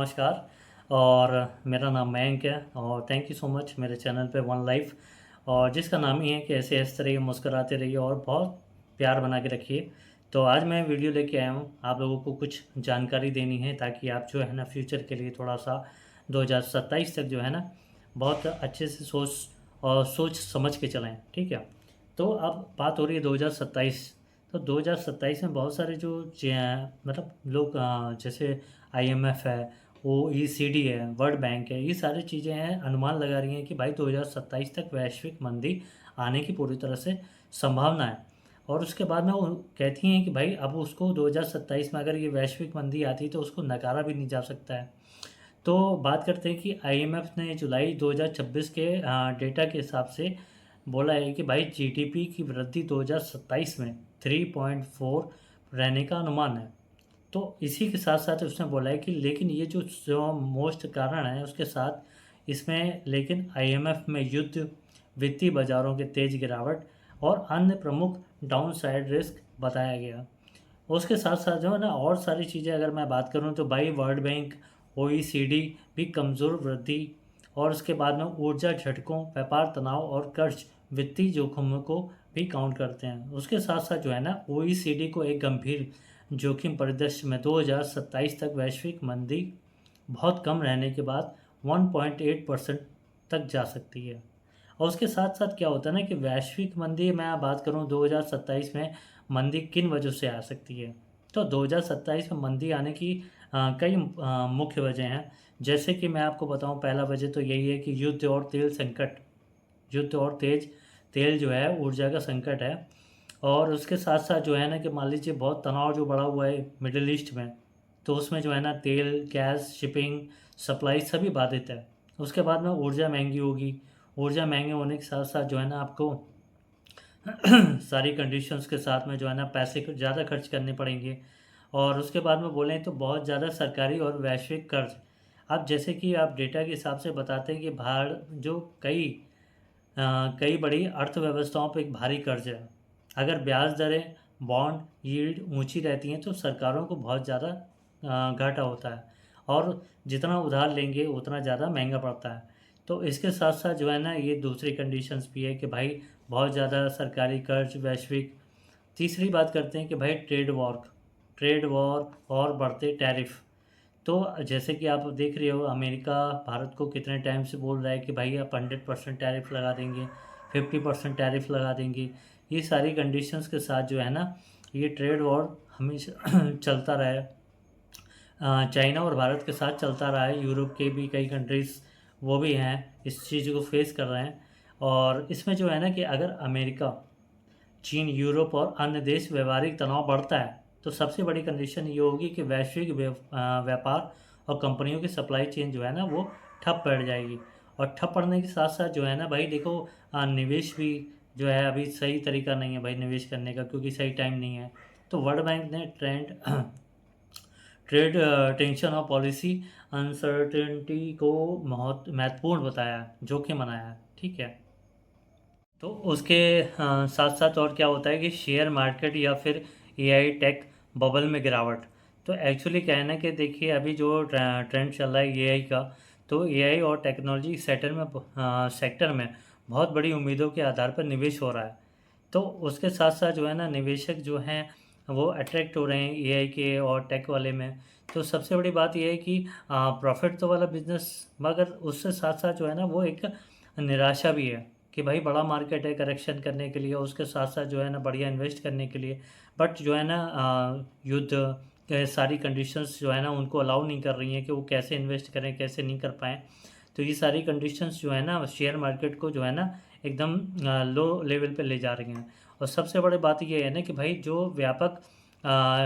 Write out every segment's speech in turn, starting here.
नमस्कार। और मेरा नाम मयंक है और थैंक यू सो मच मेरे चैनल पे वन लाइफ, और जिसका नाम ही है कि ऐसे हंसते रहिए, मुस्कुराते रहिए और बहुत प्यार बना के रखिए। तो आज मैं वीडियो लेके आया हूँ, आप लोगों को कुछ जानकारी देनी है ताकि आप जो है ना फ्यूचर के लिए थोड़ा सा 2027 तक जो है ना बहुत अच्छे से सोच समझ के चलें। ठीक है। तो अब बात हो रही है 2027। तो 2027 में बहुत सारे जो मतलब लोग जैसे आईएमएफ है, ओईसीडी है, वर्ल्ड बैंक है, ये सारी चीज़ें हैं, अनुमान लगा रही हैं कि भाई 2027 तक वैश्विक मंदी आने की पूरी तरह से संभावना है। और उसके बाद में वो कहती हैं कि भाई अब उसको 2027 में अगर ये वैश्विक मंदी आती है तो उसको नकारा भी नहीं जा सकता है। तो बात करते हैं कि आईएमएफ ने जुलाई 2026 के डेटा के हिसाब से बोला है कि भाई जीडीपी की वृद्धि 2027 में 3.4 रहने का अनुमान है। तो इसी के साथ साथ उसने बोला है कि लेकिन ये जो मोस्ट कारण है उसके साथ इसमें लेकिन आईएमएफ में युद्ध, वित्तीय बाजारों के तेज गिरावट और अन्य प्रमुख डाउन साइड रिस्क बताया गया। उसके साथ साथ जो है ना और सारी चीज़ें अगर मैं बात करूँ तो भाई वर्ल्ड बैंक, ओईसीडी भी कमज़ोर वृद्धि और उसके बाद में ऊर्जा झटकों, व्यापार तनाव और कर्ज वित्तीय जोखिमों को भी काउंट करते हैं। उसके साथ साथ जो है ना ओईसीडी को एक गंभीर जोखिम परिदृश्य में 2027 तक वैश्विक मंदी बहुत कम रहने के बाद 1.8% तक जा सकती है। और उसके साथ साथ क्या होता है ना कि वैश्विक मंदी मैं बात करूं 2027 में मंदी किन वजह से आ सकती है। तो 2027 में मंदी आने की कई मुख्य वजह हैं। जैसे कि मैं आपको बताऊं, पहला वजह तो यही है कि युद्ध और तेल संकट, युद्ध और तेज तेल जो है ऊर्जा का संकट है। और उसके साथ साथ जो है ना कि मान लीजिए बहुत तनाव जो बढ़ा हुआ है मिडिल ईस्ट में, तो उसमें जो है ना तेल, गैस, शिपिंग, सप्लाई सभी बाधित है। उसके बाद में ऊर्जा महंगी होगी। ऊर्जा महंगे होने के साथ साथ जो है ना आपको सारी कंडीशंस के साथ में जो है ना पैसे ज़्यादा खर्च करने पड़ेंगे। और उसके बाद में बोलें तो बहुत ज़्यादा सरकारी और वैश्विक कर्ज। अब जैसे कि आप डेटा के हिसाब से बताते हैं कि भारत जो कई बड़ी अर्थव्यवस्थाओं पर एक भारी कर्ज है। अगर ब्याज दरें, बॉन्ड यील्ड ऊंची रहती हैं तो सरकारों को बहुत ज़्यादा घाटा होता है और जितना उधार लेंगे उतना ज़्यादा महंगा पड़ता है। तो इसके साथ साथ जो है ना ये दूसरी कंडीशंस भी है कि भाई बहुत ज़्यादा सरकारी कर्ज वैश्विक। तीसरी बात करते हैं कि भाई ट्रेड वॉर और बढ़ते टैरिफ। तो जैसे कि आप देख रहे हो, अमेरिका भारत को कितने टाइम से बोल रहा है कि भाई आप 100% टैरिफ लगा देंगे, 50% टैरिफ लगा देंगे। ये सारी कंडीशंस के साथ जो है ना ये ट्रेड वॉर हमेशा चलता रहा है। चाइना और भारत के साथ चलता रहा है। यूरोप के भी कई कंट्रीज़ वो भी हैं इस चीज़ को फेस कर रहे हैं। और इसमें जो है ना कि अगर अमेरिका, चीन, यूरोप और अन्य देश व्यापारिक तनाव बढ़ता है तो सबसे बड़ी कंडीशन ये होगी कि वैश्विक व्यापार और कंपनियों की सप्लाई चेन जो है ना वो ठप पड़ जाएगी। और ठप पड़ने के साथ साथ जो है ना भाई देखो, निवेश भी जो है अभी सही तरीका नहीं है भाई निवेश करने का, क्योंकि सही टाइम नहीं है। तो वर्ल्ड बैंक ने ट्रेड टेंशन और पॉलिसी अनसर्टेनिटी को बहुत महत्वपूर्ण बताया है, जोखिम बनाया है। ठीक है। तो उसके साथ साथ और क्या होता है कि शेयर मार्केट या फिर एआई टेक बबल में गिरावट। तो एक्चुअली क्या है ना कि देखिए अभी जो ट्रेंड चल रहा है एआई का, तो एआई और टेक्नोलॉजी सेक्टर में बहुत बड़ी उम्मीदों के आधार पर निवेश हो रहा है। तो उसके साथ साथ जो है ना निवेशक जो हैं वो अट्रैक्ट हो रहे हैं एआई के और टेक वाले में। तो सबसे बड़ी बात यह है कि प्रॉफिट तो वाला बिजनेस, मगर उससे साथ साथ जो है ना वो एक निराशा भी है कि भाई बड़ा मार्केट है करेक्शन करने के लिए, उसके साथ साथ जो है ना बढ़िया इन्वेस्ट करने के लिए। बट जो है ना युद्ध के सारी कंडीशंस जो है ना उनको अलाउ नहीं कर रही हैं कि वो कैसे इन्वेस्ट करें, कैसे नहीं कर पाएँ। तो ये सारी कंडीशंस जो है ना शेयर मार्केट को जो है ना एकदम लो लेवल पे ले जा रही हैं। और सबसे बड़ी बात ये है ना कि भाई जो व्यापक आ,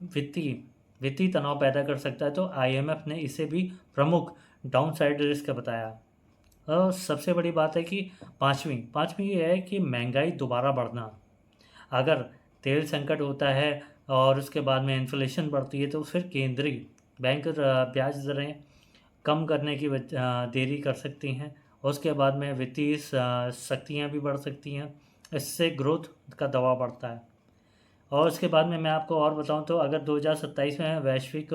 वित्तीय वित्तीय तनाव पैदा कर सकता है, तो आईएमएफ ने इसे भी प्रमुख डाउन साइड रिस्क बताया। और सबसे बड़ी बात है कि पाँचवीं पाँचवीं ये है कि महंगाई दोबारा बढ़ना। अगर तेल संकट होता है और उसके बाद में इन्फ्लेशन बढ़ती है तो फिर केंद्रीय बैंक ब्याज दरें कम करने की देरी कर सकती हैं। और उसके बाद में वित्तीय शक्तियाँ भी बढ़ सकती हैं। इससे ग्रोथ का दबाव बढ़ता है। और उसके बाद में मैं आपको और बताऊं तो अगर 2027 में वैश्विक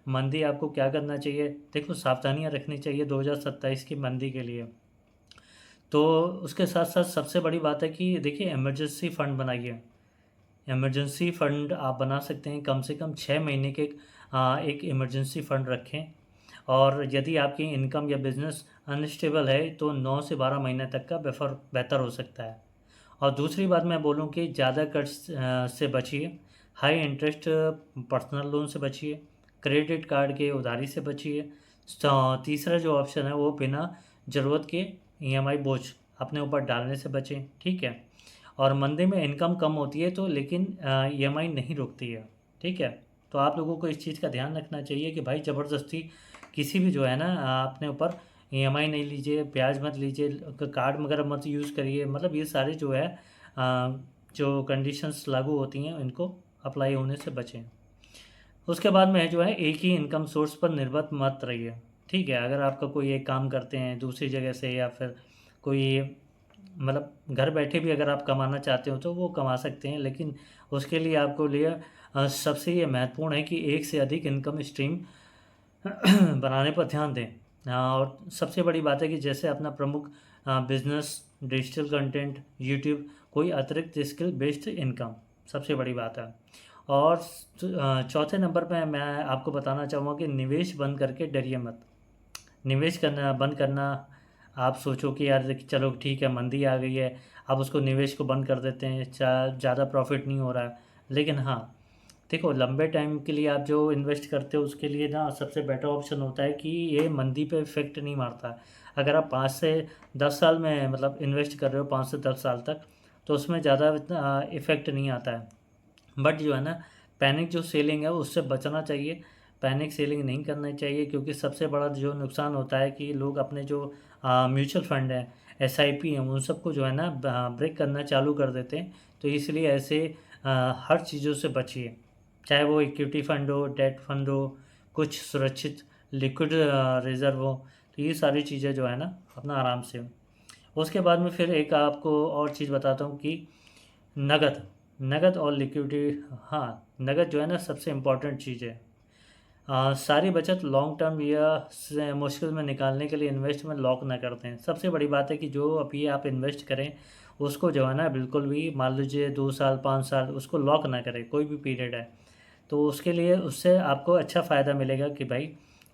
मंदी आपको क्या करना चाहिए, देखो सावधानियाँ रखनी चाहिए 2027 की मंदी के लिए। तो उसके साथ साथ सबसे बड़ी बात है कि देखिए इमरजेंसी फ़ंड बनाइए। इमरजेंसी फ़ंड आप बना सकते हैं, कम से कम 6 महीने के एक इमरजेंसी फ़ंड रखें। और यदि आपकी इनकम या बिज़नेस अनस्टेबल है तो 9 से 12 महीने तक का बेहतर हो सकता है। और दूसरी बात मैं बोलूँ कि ज़्यादा कर्ज से बचिए, हाई इंटरेस्ट पर्सनल लोन से बचिए, क्रेडिट कार्ड के उधारी से बचिए। तीसरा जो ऑप्शन है वो बिना ज़रूरत के ईएमआई बोझ अपने ऊपर डालने से बचें, ठीक है। और मंदी में इनकम कम होती है तो लेकिन ईएमआई नहीं रुकती है, ठीक है। तो आप लोगों को इस चीज़ का ध्यान रखना चाहिए कि भाई ज़बरदस्ती किसी भी जो है ना अपने ऊपर ईएमआई नहीं लीजिए, ब्याज मत लीजिए, कार्ड वगैरह मत यूज़ करिए। मतलब ये सारे जो है जो कंडीशंस लागू होती हैं इनको अप्लाई होने से बचें। उसके बाद में जो है एक ही इनकम सोर्स पर निर्भर मत रहिए, ठीक है। अगर आपका कोई एक काम करते हैं दूसरी जगह से या फिर कोई मतलब घर बैठे भी अगर आप कमाना चाहते हो तो वो कमा सकते हैं, लेकिन उसके लिए आपको लिए सबसे ये महत्वपूर्ण है कि एक से अधिक इनकम स्ट्रीम बनाने पर ध्यान दें। और सबसे बड़ी बात है कि जैसे अपना प्रमुख बिजनेस, डिजिटल कंटेंट, यूट्यूब, कोई अतिरिक्त स्किल बेस्ड इनकम, सबसे बड़ी बात है। और चौथे नंबर पे मैं आपको बताना चाहूँगा कि निवेश बंद करके डरिए मत। निवेश करना बंद करना, आप सोचो कि यार चलो ठीक है मंदी आ गई है, अब उसको निवेश को बंद कर देते हैं, ज़्यादा प्रॉफिट नहीं हो रहा है। लेकिन हाँ, देखो लंबे टाइम के लिए आप जो इन्वेस्ट करते हो उसके लिए ना सबसे बेटर ऑप्शन होता है कि ये मंदी पे इफ़ेक्ट नहीं मारता है। अगर आप 5 से 10 साल में मतलब इन्वेस्ट कर रहे हो, 5 से 10 साल तक, तो उसमें ज़्यादा इतना इफ़ेक्ट नहीं आता है। बट जो है ना पैनिक जो सेलिंग है उससे बचना चाहिए। पैनिक सेलिंग नहीं करना चाहिए, क्योंकि सबसे बड़ा जो नुकसान होता है कि लोग अपने जो म्यूचुअल फंड है, एसआईपी हैं, उन सबको जो है ना ब्रेक करना चालू कर देते हैं। तो इसलिए ऐसे हर चीज़ों से बचिए, चाहे वो इक्विटी फंड हो, डेट फंड हो, कुछ सुरक्षित लिक्विड रिजर्व हो। तो ये सारी चीज़ें जो है ना अपना आराम से हो। उसके बाद में फिर एक आपको और चीज़ बताता हूँ कि नकद नकद और लिक्विडिटी। हाँ, नकद जो है ना सबसे इम्पोर्टेंट चीज़ है। सारी बचत लॉन्ग टर्म या से मुश्किल में निकालने के लिए इन्वेस्ट में लॉक ना करते हैं। सबसे बड़ी बात है कि जो अभी आप इन्वेस्ट करें उसको जो है ना बिल्कुल भी, मान लीजिए 2 साल 5 साल, उसको लॉक ना करें, कोई भी पीरियड है। तो उसके लिए उससे आपको अच्छा फ़ायदा मिलेगा कि भाई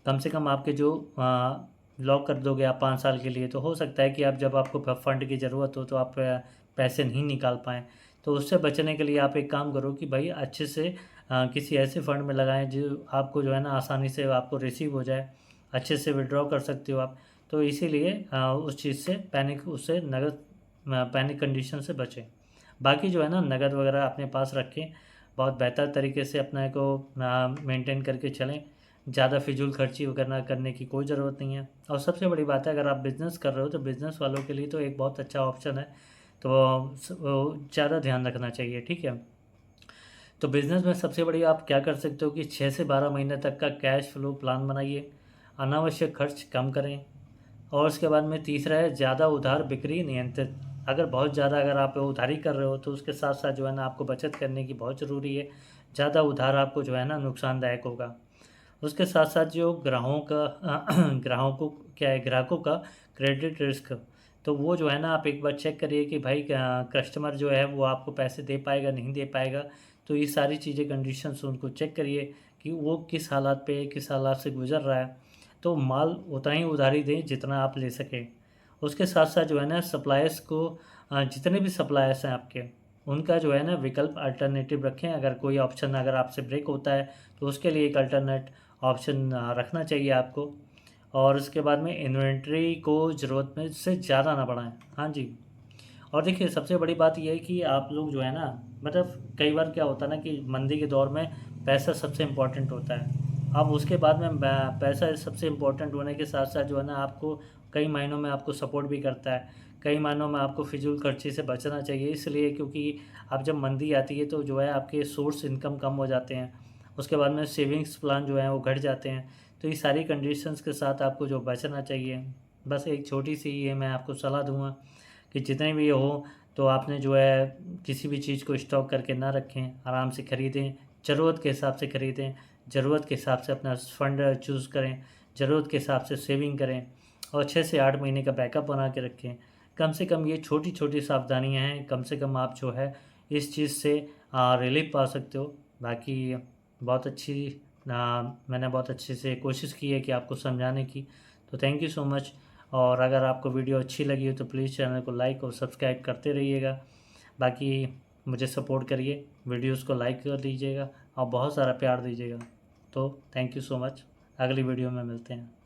कम से कम आपके जो लॉक कर दोगे आप 5 साल के लिए, तो हो सकता है कि आप जब आपको फंड की ज़रूरत हो तो आप पैसे नहीं निकाल पाएँ। तो उससे बचने के लिए आप एक काम करो कि भाई अच्छे से किसी ऐसे फ़ंड में लगाएँ जो आपको जो है ना आसानी से आपको रिसीव हो जाए, अच्छे से विड्रॉ कर सकते हो आप। तो इसीलिए उस चीज़ से पैनिक कंडीशन से बचें। बाकी जो है ना नकद वगैरह अपने पास रखें, बहुत बेहतर तरीके से अपने को मेंटेन करके चलें। ज़्यादा फिजूल खर्ची वगैरह करने की कोई ज़रूरत नहीं है। और सबसे बड़ी बात है, अगर आप बिज़नेस कर रहे हो तो बिज़नेस वालों के लिए तो एक बहुत अच्छा ऑप्शन है। तो वो ज़्यादा ध्यान रखना चाहिए, ठीक है। तो बिज़नेस में सबसे बड़ी आप क्या कर सकते हो कि 6 से 12 महीने तक का कैश फ्लो प्लान बनाइए, अनावश्यक खर्च कम करें। और उसके बाद में तीसरा है ज़्यादा उधार बिक्री नियंत्रित। अगर बहुत ज़्यादा अगर आप उधारी कर रहे हो तो उसके साथ साथ जो है ना आपको बचत करने की बहुत ज़रूरी है। ज़्यादा उधार आपको जो है ना नुकसानदायक होगा। उसके साथ साथ जो ग्राहकों क्या है, ग्राहकों का क्रेडिट रिस्क, तो वो जो है ना आप एक बार चेक करिए कि भाई कस्टमर जो है वो आपको पैसे दे पाएगा नहीं दे पाएगा। तो ये सारी चीज़ें कंडीशंस उनको चेक करिए कि वो किस हालात पे किस हालात से गुजर रहा है। तो माल उतना ही उधारी दें जितना आप ले सकें। उसके साथ साथ जो है ना सप्लायर्स को जितने भी सप्लायर्स हैं आपके, उनका जो है ना विकल्प अल्टरनेटिव रखें। अगर कोई ऑप्शन अगर आपसे ब्रेक होता है तो उसके लिए एक अल्टरनेट ऑप्शन रखना चाहिए आपको। और उसके बाद में इन्वेंट्री को ज़रूरत में से ज़्यादा ना बढ़ाएं। हाँ जी। और देखिए सबसे बड़ी बात ये है कि आप लोग जो है ना, मतलब कई बार क्या होता है ना कि मंदी के दौर में पैसा सबसे इम्पोर्टेंट होता है। अब उसके बाद में पैसा सबसे इम्पोर्टेंट होने के साथ साथ जो है ना आपको कई मायनों में आपको सपोर्ट भी करता है। कई मायनों में आपको फिजूल खर्ची से बचना चाहिए, इसलिए क्योंकि अब जब मंदी आती है तो जो है आपके सोर्स इनकम कम हो जाते हैं। उसके बाद में सेविंग्स प्लान जो है वो घट जाते हैं। तो ये सारी कंडीशंस के साथ आपको जो बचना चाहिए, बस एक छोटी सी ये मैं आपको सलाह दूंगा कि जितने भी हो तो आपने जो है किसी भी चीज़ को स्टॉक करके ना रखें, आराम से ख़रीदें, ज़रूरत के हिसाब से ख़रीदें। ज़रूरत के हिसाब से अपना फ़ंड चूज़ करें, ज़रूरत के हिसाब से सेविंग करें और 6 से 8 महीने का बैकअप बना के रखें। कम से कम ये छोटी-छोटी सावधानियाँ हैं, कम से कम आप जो है इस चीज़ से रिलीफ़ पा सकते हो। बाकी बहुत अच्छी मैंने बहुत अच्छे से कोशिश की है कि आपको समझाने की, तो थैंक यू सो मच। और अगर आपको वीडियो अच्छी लगी हो तो प्लीज़ चैनल को लाइक और सब्सक्राइब करते रहिएगा। बाकी मुझे सपोर्ट करिए, वीडियोज़ को लाइक कर दीजिएगा और बहुत सारा प्यार दीजिएगा। तो थैंक यू सो मच, अगली वीडियो में मिलते हैं।